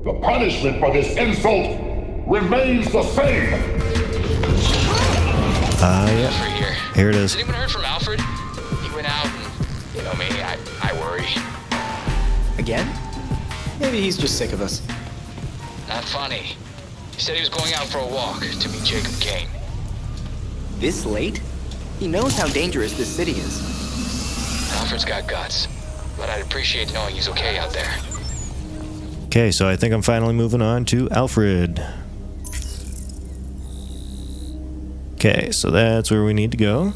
The punishment for this insult remains the same. Yeah. Here it is. Has anyone heard from Alfred? He went out and, you know me, I worry. Again? Maybe he's just sick of us. Not funny. He said he was going out for a walk to meet Jacob Kane. This late? He knows how dangerous this city is. Alfred's got guts, but I'd appreciate knowing he's okay out there. Okay, so I think I'm finally moving on to Alfred. Okay, so that's where we need to go.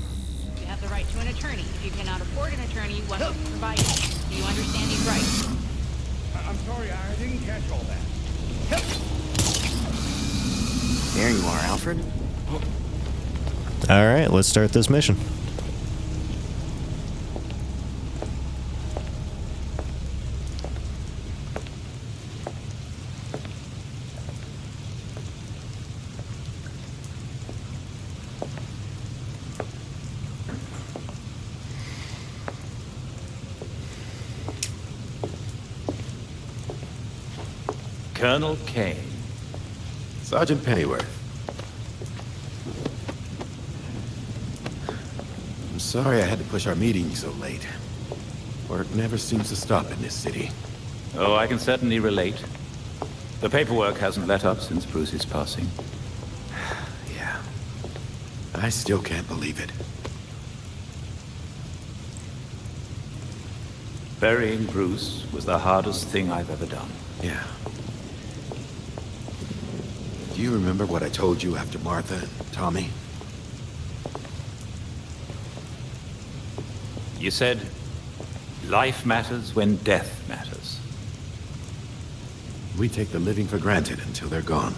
You have the right to an attorney. If you cannot afford an attorney, you must provide it. Do you understand these rights? I'm sorry, I didn't catch all that. There you are, Alfred. Alright, let's start this mission. Colonel Kane. Sergeant Pennyworth. I'm sorry I had to push our meeting so late. Work never seems to stop in this city. Oh, I can certainly relate. The paperwork hasn't let up since Bruce's passing. Yeah. I still can't believe it. Burying Bruce was the hardest thing I've ever done. Yeah. Do you remember what I told you after Martha and Tommy? You said, life matters when death matters. We take the living for granted until they're gone.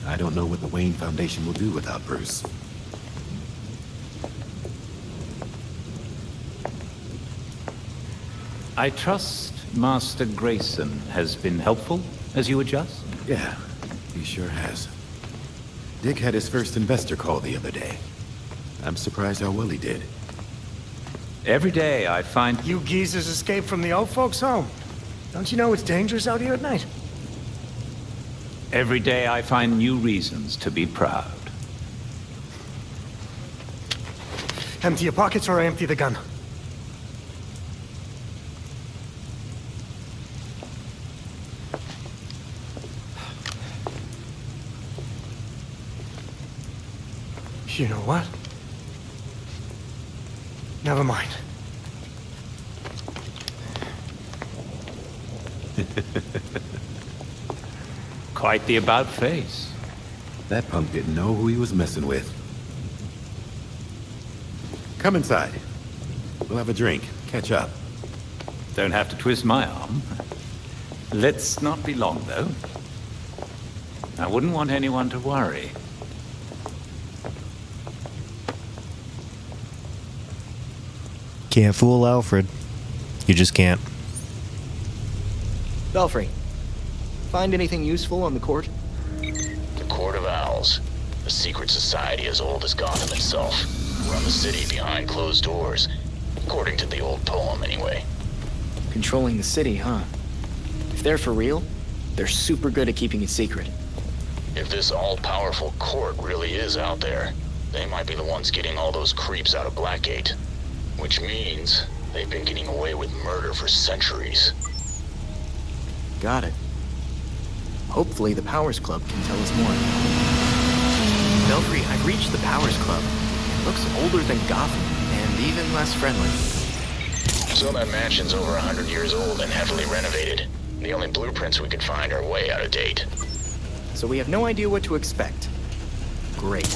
I don't know what the Wayne Foundation will do without Bruce. I trust Master Grayson has been helpful as you adjust? Yeah, he sure has. Dick had his first investor call the other day. I'm surprised how well he did. Every day I find... You geezers escaped from the old folks' home. Don't you know it's dangerous out here at night? Every day I find new reasons to be proud. Empty your pockets or I empty the gun. You know what? Never mind. Quite the about-face. That punk didn't know who he was messing with. Come inside. We'll have a drink, catch up. Don't have to twist my arm. Let's not be long, though. I wouldn't want anyone to worry. Can't fool Alfred. You just can't. Belfry, find anything useful on the court? The Court of Owls. A secret society as old as Gotham itself. Run the city behind closed doors. According to the old poem, anyway. Controlling the city, huh? If they're for real, they're super good at keeping it secret. If this all-powerful court really is out there, they might be the ones getting all those creeps out of Blackgate. Which means they've been getting away with murder for centuries. Got it. Hopefully the Powers Club can tell us more. Belfry, I've reached the Powers Club. It looks older than Gotham, and even less friendly. So that mansion's over 100 years old and heavily renovated. The only blueprints we could find are way out of date. So we have no idea what to expect. Great.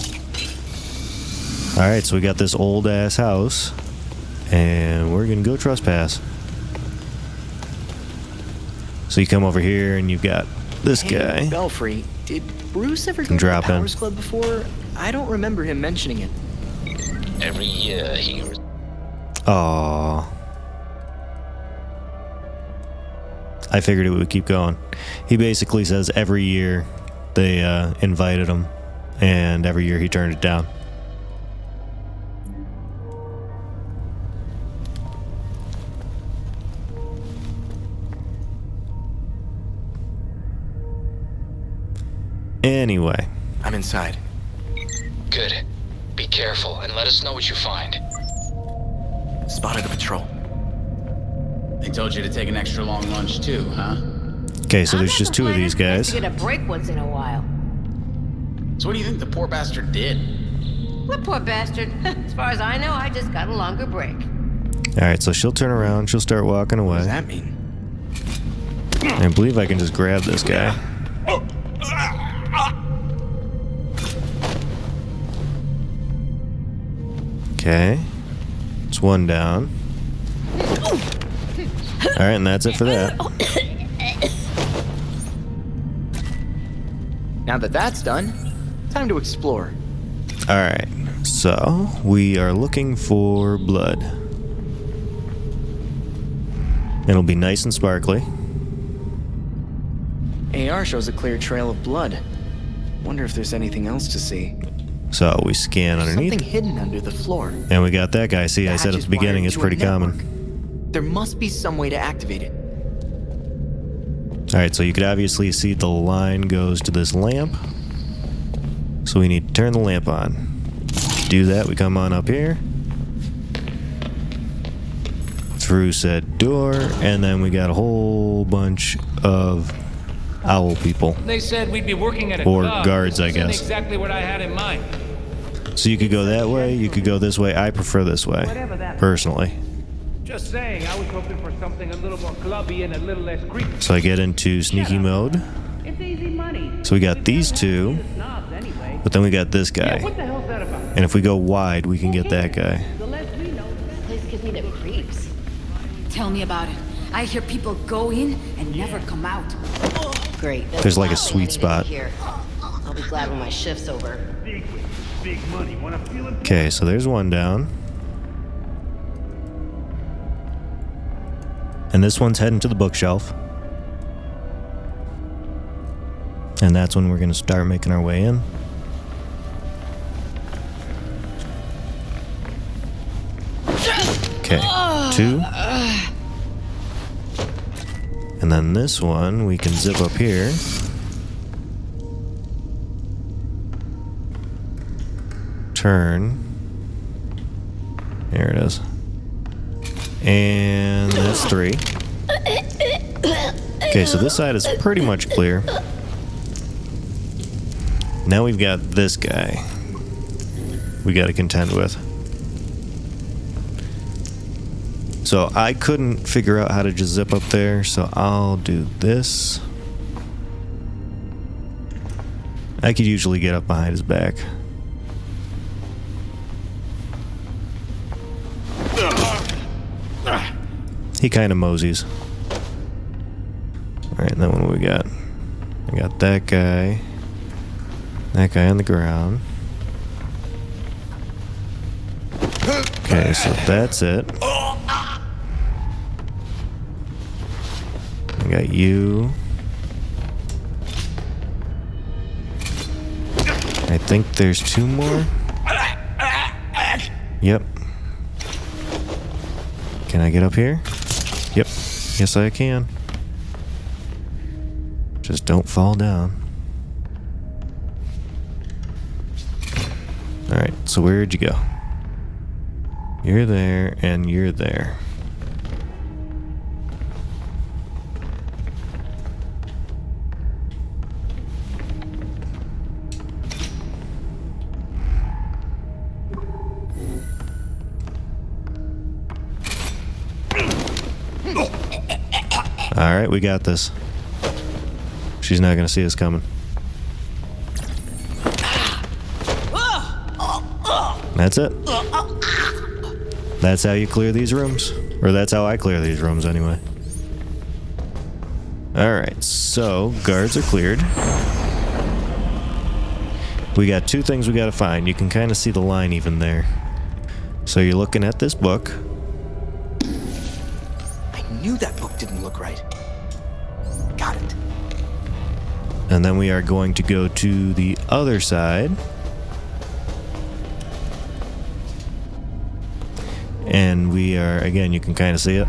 Alright, so we got this old-ass house. And we're gonna go trespass. So you come over here and you've got this guy. Belfry, did Bruce ever go to the Powers Club before? I don't remember him mentioning it. Every year he... Aww. I figured it would keep going. He basically says every year they invited him, and every year he turned it down. Anyway. I'm inside. Good. Be careful and let us know what you find. Spotted a patrol. They told you to take an extra long lunch too, huh? Okay, so there's just two of these guys. To get a break once in a while. So what do you think the poor bastard did? What poor bastard? As far as I know, I just got a longer break. Alright, so she'll turn around, she'll start walking What does away. that mean? I believe I can just grab this guy. Okay. It's one down. Alright, and that's it for that. Now that that's done, time to explore. Alright, so we are looking for blood. It'll be nice and sparkly. AR shows a clear trail of blood. Wonder if there's anything else to see. So we scan underneath. Something hidden under the floor. And we got that guy. See, I said at the beginning it's pretty common. There must be some way to activate it. Alright, so you could obviously see the line goes to this lamp. So we need to turn the lamp on. To do that, we come on up here. Through said door, and then we got a whole bunch of owl people. They said we'd be working at a or club. guards, I This isn't guess. exactly what I had in mind. So you could go that way, you could go this way. I prefer this way, personally. Just saying, I was hoping for something a little more clubby and a little less creepy. So I get into sneaky mode. It's easy money. So we got these two, Snobs anyway. but then we got this guy. What the hell's that about? And if we go wide, we can get that guy. The less we know, the better. This gives me the creeps. Tell me about it. I hear people go in and never come out. Great. There's like a sweet spot. Here. I'll be glad when my shift's over. Big money. Wanna feel it? Okay, so there's one down. And this one's heading to the bookshelf. And that's when we're going to start making our way in. Okay, two. And then this one, we can zip up here. Turn. There it is. And that's three. Okay, so this side is pretty much clear. Now we've got this guy we got to contend with. So I couldn't figure out how to just zip up there, so I'll do this. I could usually get up behind his back. He kind of moseys. Alright, and then what do we got? I got that guy. That guy on the ground. Okay, so that's it. I got you. I think there's two more. Yep. Can I get up here? Yep. Yes, I can. Just don't fall down. Alright, so where'd you go? You're there, and you're there. Alright, we got this. She's not gonna see us coming. That's it. That's how you clear these rooms. Or that's how I clear these rooms anyway. Alright, so guards are cleared. We got two things we gotta find. You can kind of see the line even there. So you're looking at this book. I knew that book didn't look right. Got it. And then we are going to go to the other side. And we are, again, you can kind of see it.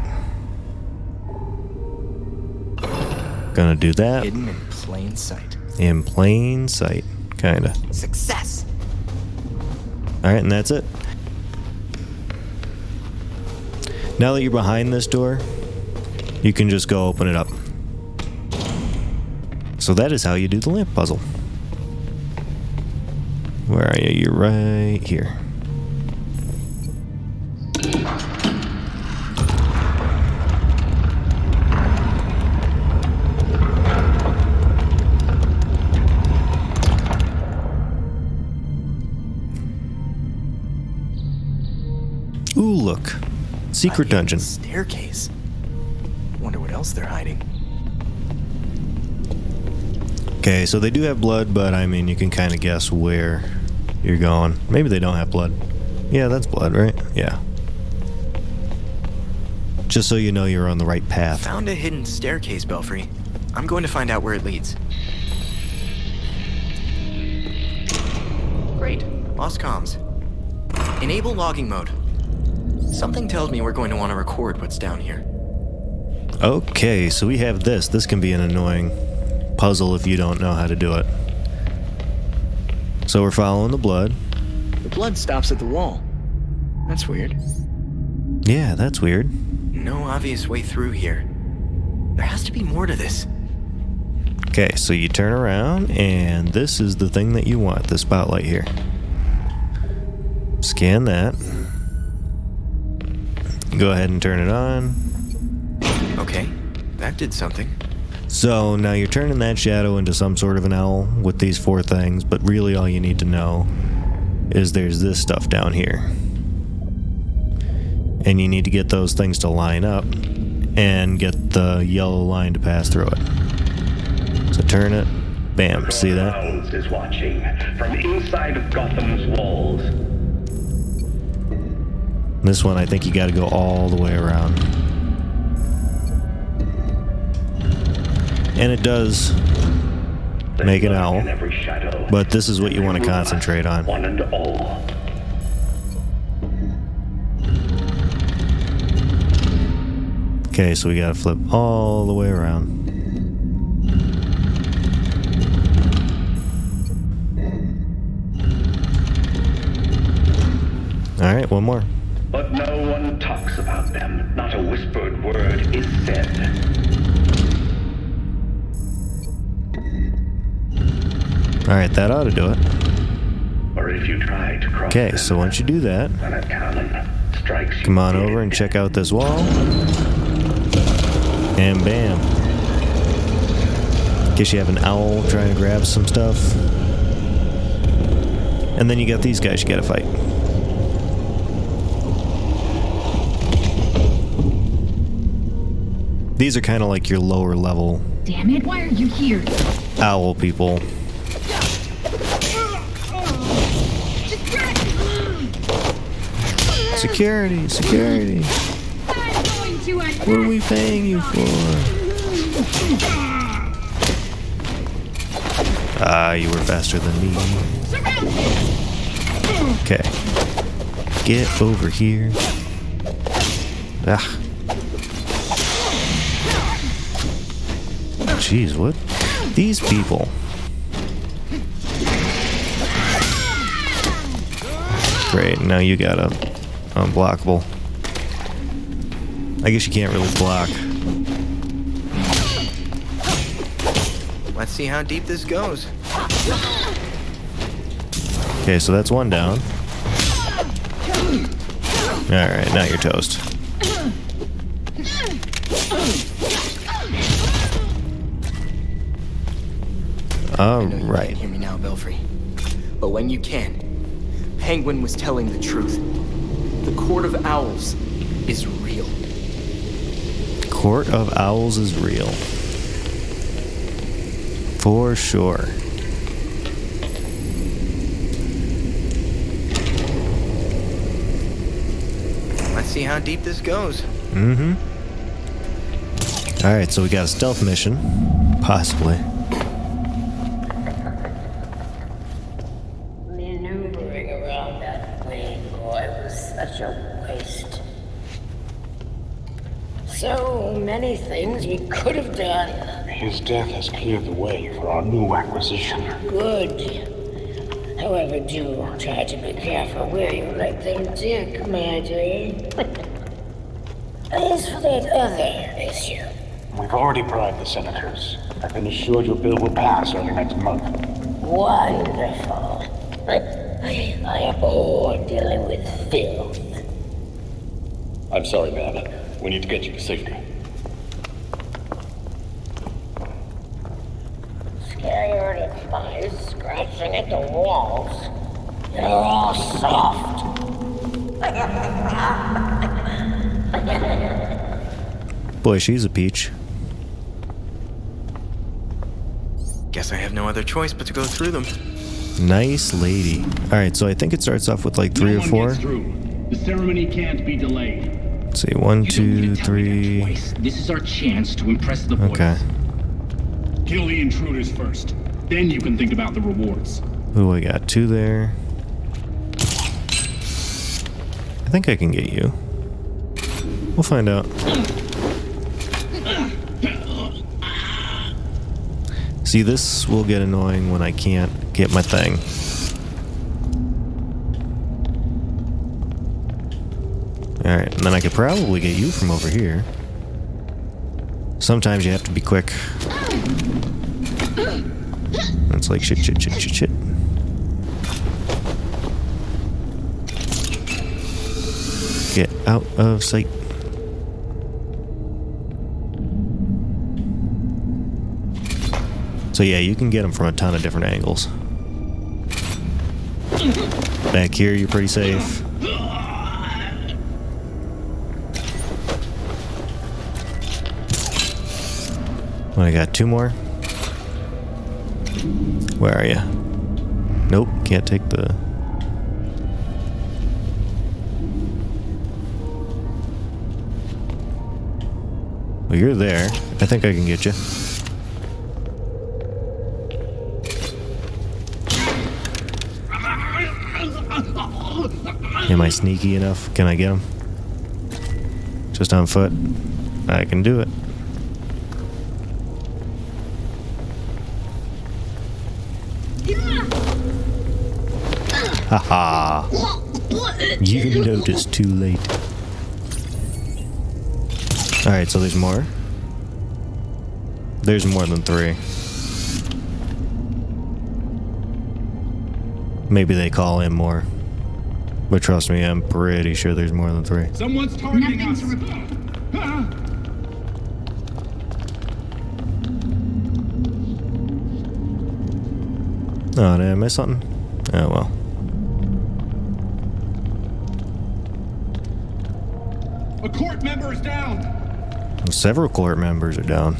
Gonna do that. Hidden in plain sight. In plain sight, kinda. Success! Alright, and that's it. Now that you're behind this door, you can just go open it up. So that is how you do the lamp puzzle. Where are you? You're right here. Ooh, look. Secret dungeon. Staircase. Wonder what else they're hiding. Okay, so they do have blood, but I mean, you can kind of guess where you're going. Maybe they don't have blood. Yeah, that's blood, right? Yeah. Just so you know you're on the right path. Found a hidden staircase, Belfry. I'm going to find out where it leads. Great. Lost comms. Enable logging mode. Something tells me we're going to want to record what's down here. Okay, so we have this. This can be an annoying puzzle if you don't know how to do it. So we're following the blood. The blood stops at the wall. That's weird. Yeah, that's weird. No obvious way through here. There has to be more to this. Okay, so you turn around, and this is the thing that you want, the spotlight here. Scan that. Go ahead and turn it on. Okay, that did something. So now you're turning that shadow into some sort of an owl with these 4 things, but really all you need to know is there's this stuff down here. And you need to get those things to line up and get the yellow line to pass through it. So turn it. Bam. See that? Is watching from inside of Gotham's walls. This one, I think you got to go all the way around. And it does make an owl, but this is what you want to concentrate on. One and all. Okay, so we got to flip all the way around. All right, one more. But no one talks about them. Not a whispered word is said. Alright, that ought to do it. Or if you try to cross okay, so once you do that, come on over and check out this wall. And bam. Guess you have an owl trying to grab some stuff. And then you got these guys you gotta fight. These are kind of like your lower level. Damn it, why are you here? Owl people. Security, security. What are we paying you for? Ah, you were faster than me. Okay. Get over here. Ah. Jeez, what? These people. Great, now you got a unblockable. I guess you can't really block. Let's see how deep this goes. Okay, so that's one down. Alright, now you're toast. Alright. Hear me now, Belfry. But when you can, Penguin was telling the truth. The Court of Owls is real. Court of Owls is real. For sure. Let's see how deep this goes. Mm-hmm. Alright, so we got a stealth mission. Possibly. Maneuvering around that way, boy, was such a waste. So many things we could have done. His death has cleared the way for our new acquisition. Good. However, do try to be careful where you let them dig, Commander. As for that other issue, We've already bribed the senators. I've been assured your bill will pass early next month. wonderful. I abhor dealing with filth. I'm sorry, man. We need to get you to safety. Scared of flies scratching at the walls. They're all soft. Boy, she's a peach. Guess I have no other choice but to go through them. Nice lady. Alright, so I think it starts off with like 3 or 4. The ceremony can't be delayed. Let's see, 1, 2, 3. This is our chance to impress the boys. Okay. Kill the intruders first. Then you can think about the rewards. Ooh, I got 2 there. I think I can get you. We'll find out. See, this will get annoying when I can't get my thing. Alright, and then I could probably get you from over here. Sometimes you have to be quick. It's like shit. Get out of sight. So yeah, you can get them from a ton of different angles. Back here, you're pretty safe. Well, I got 2 more. Where are you? Nope, can't take the... Well, you're there. I think I can get you. Am I sneaky enough? Can I get him? Just on foot? I can do it. Haha. You noticed too late. Alright, so there's more. There's more than 3. Maybe they call in more. But trust me, I'm pretty sure there's more than 3. Someone's targeting us. Oh, did I miss something? Oh, well. A court member is down. Several court members are down.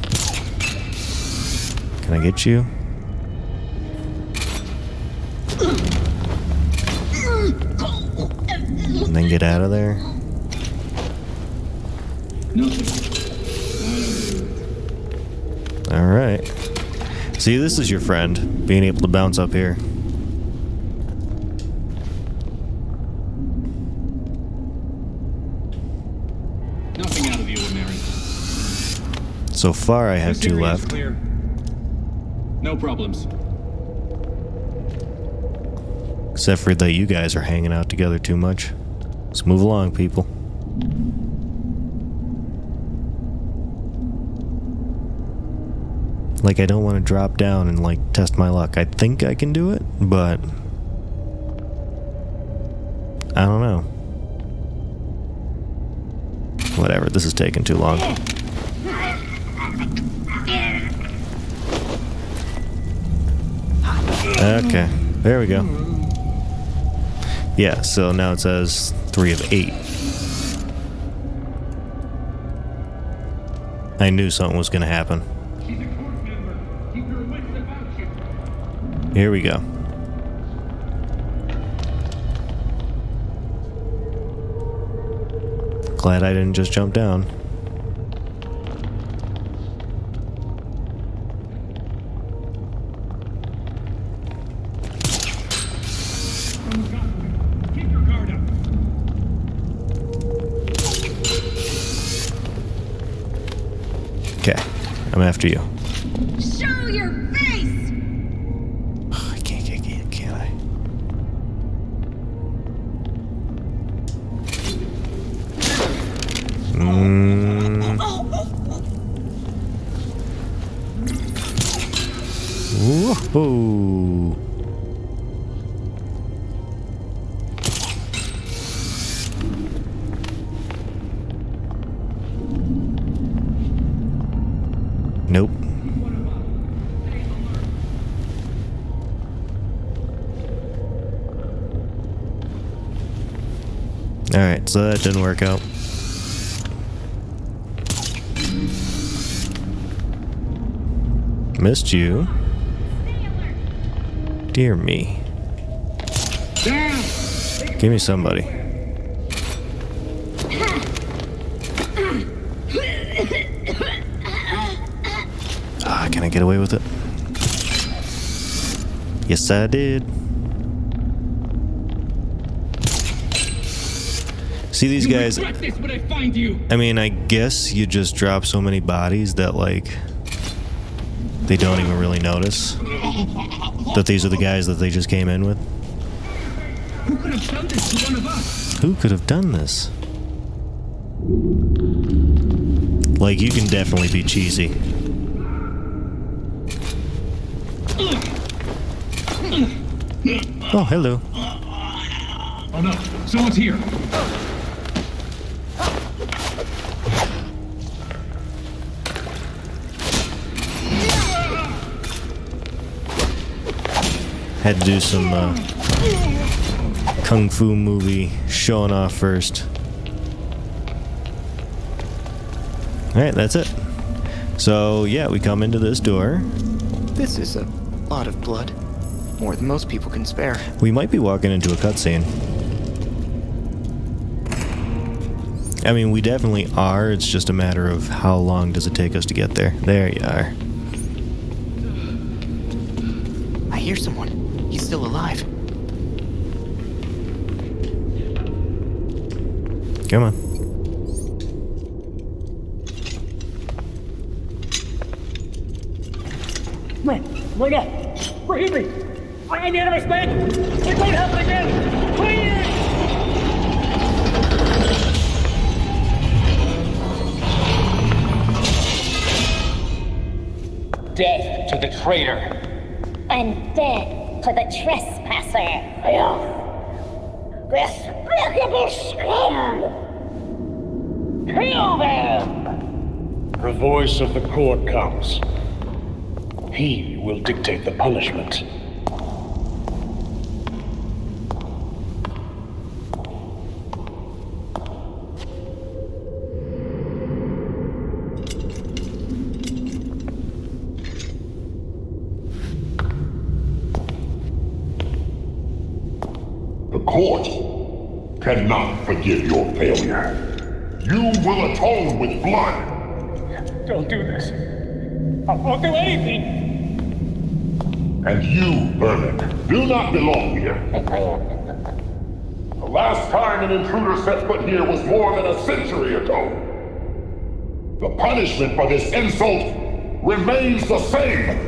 Can I get you? And then get out of there. Alright. See, this is your friend, being able to bounce up here. Nothing out of the ordinary. So far, I have 2 left. Clear. No problems. Except for that you guys are hanging out together too much. Let's move along, people. Like, I don't want to drop down and, like, test my luck. I think I can do it, but... I don't know. Whatever, this is taking too long. Okay, there we go. Yeah, so now it says 3 of 8. I knew something was going to happen. Here we go. Glad I didn't just jump down. Okay, I'm after you. Show your face! I can't I? Whoa. Nope. Alright, so that didn't work out. Missed you. Dear me. Give me somebody. Can I get away with it? Yes, I did. See these guys? I mean, I guess you just drop so many bodies that, like, they don't even really notice that these are the guys that they just came in with. Who could have done this to one of us? Who could have done this? Like, you can definitely be cheesy. Oh, hello. Oh no, someone's here. Had to do some kung fu movie showing off first. Alright, that's it. So, yeah, we come into this door. This is a lot of blood. More than most people can spare. We might be walking into a cutscene. I mean, we definitely are. It's just a matter of how long does it take us to get there. There you are. I hear someone. He's still alive. Come on. Wait up! Forgive me! I made a mistake! It won't happen again! Please! Death to the traitor! And death to the trespasser! Despicable scum! Kill them! The voice of the court comes. He will dictate the punishment. The court cannot forgive your failure. You will atone with blood. Don't do this. I won't do anything. And you, Vermin, do not belong here. The last time an intruder set foot here was more than a century ago. The punishment for this insult remains the same.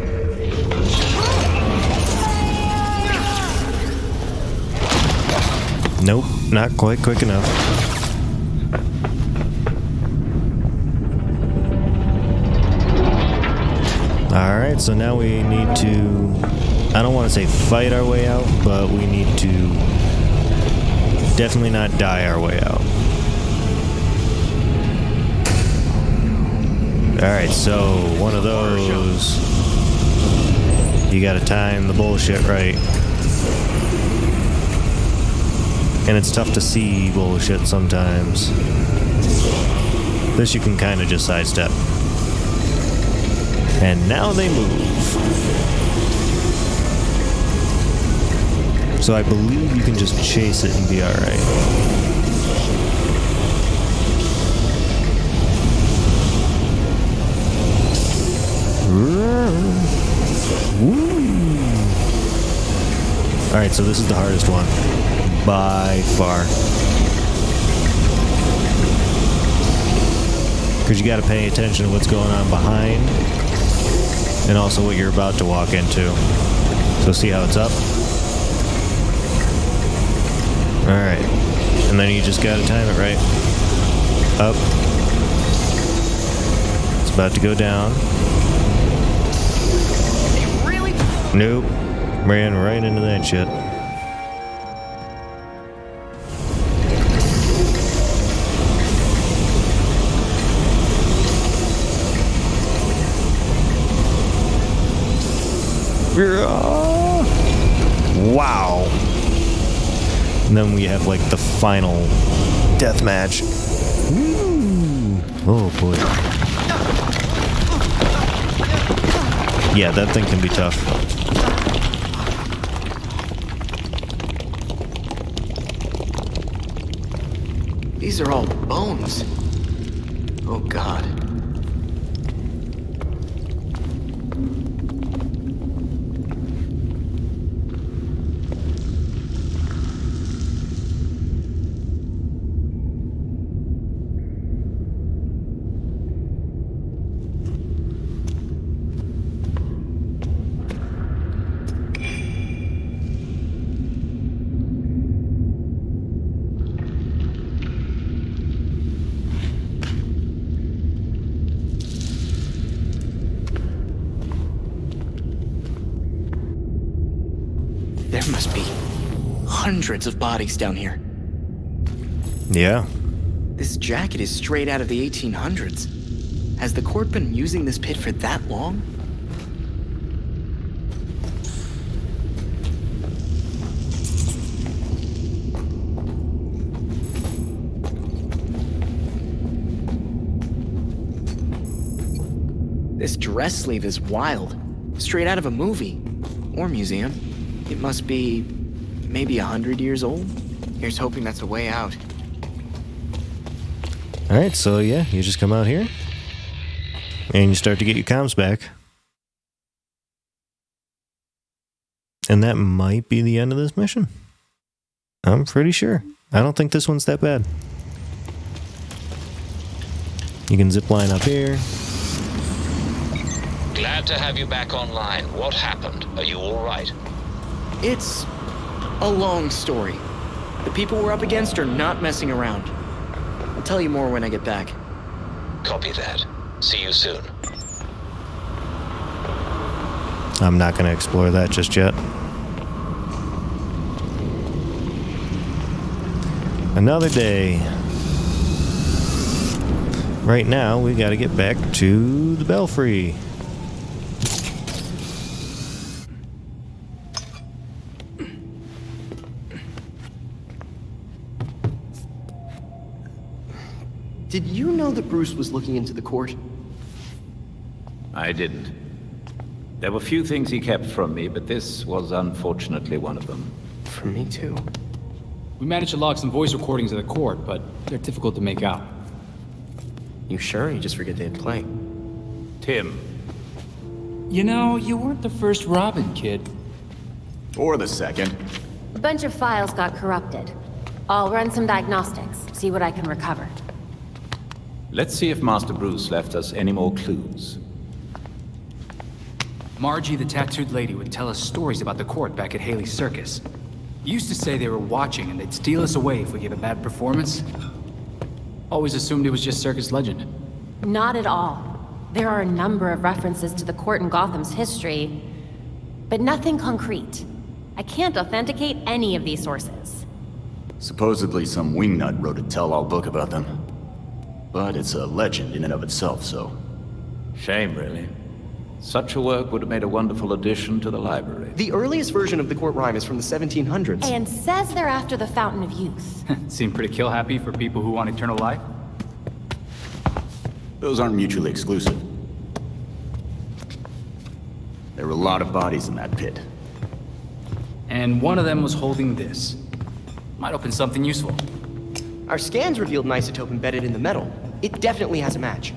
Nope, not quite quick enough. Alright, so now we need to, I don't want to say fight our way out, but we need to definitely not die our way out. Alright, so one of those, you gotta time the bullshit right. And it's tough to see bullshit sometimes. This you can kind of just sidestep. And now they move. So I believe you can just chase it and be alright. Alright, so this is the hardest one. By far. Because you got to pay attention to what's going on behind. and also what you're about to walk into. So see how it's up? Alright. And then you just gotta time it right. Up. It's about to go down. Nope. Ran right into that shit. Wow. And then we have like the final death match. Ooh. Oh boy. Yeah, that thing can be tough. These are all bones. Oh God. There must be hundreds of bodies down here. Yeah. This jacket is straight out of the 1800s. Has the court been using this pit for that long? This dress sleeve is wild. Straight out of a movie. Or museum. It must be maybe 100 years old. Here's hoping that's a way out. Alright, so yeah, you just come out here. And you start to get your comms back. And that might be the end of this mission. I'm pretty sure. I don't think this one's that bad. You can zip line up here. Glad to have you back online. What happened? Are you all right? It's a long story. The people we're up against are not messing around. I'll tell you more when I get back. Copy that. See you soon. I'm not going to explore that just yet. Another day. Right now, we got to get back to the Belfry. Did you know that Bruce was looking into the court? I didn't. There were few things he kept from me, but this was unfortunately one of them. From me too. We managed to log some voice recordings of the court, but they're difficult to make out. You sure? You just forget they had play. Tim. You know, you weren't the first Robin, kid. Or the second. A bunch of files got corrupted. I'll run some diagnostics, see what I can recover. Let's see if Master Bruce left us any more clues. Margie, the tattooed lady, would tell us stories about the court back at Haley's Circus. Used to say they were watching and they'd steal us away if we gave a bad performance. Always assumed it was just circus legend. Not at all. There are a number of references to the court in Gotham's history, but nothing concrete. I can't authenticate any of these sources. Supposedly some wingnut wrote a tell-all book about them. But it's a legend in and of itself, so... Shame, really. Such a work would have made a wonderful addition to the library. The earliest version of the court rhyme is from the 1700s. And says they're after the Fountain of Youth. Seem pretty kill-happy for people who want eternal life. Those aren't mutually exclusive. There were a lot of bodies in that pit. And one of them was holding this. Might open something useful. Our scans revealed an isotope embedded in the metal. It definitely has a match.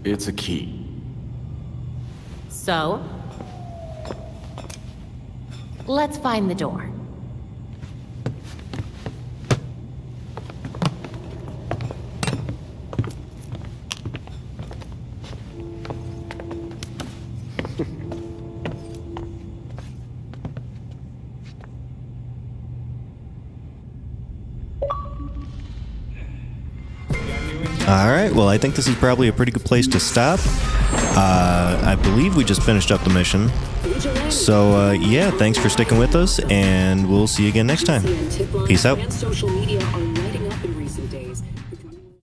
It's a key. So? Let's find the door. Alright, well, I think this is probably a pretty good place to stop. I believe we just finished up the mission. So, yeah, thanks for sticking with us, and we'll see you again next time. Peace out.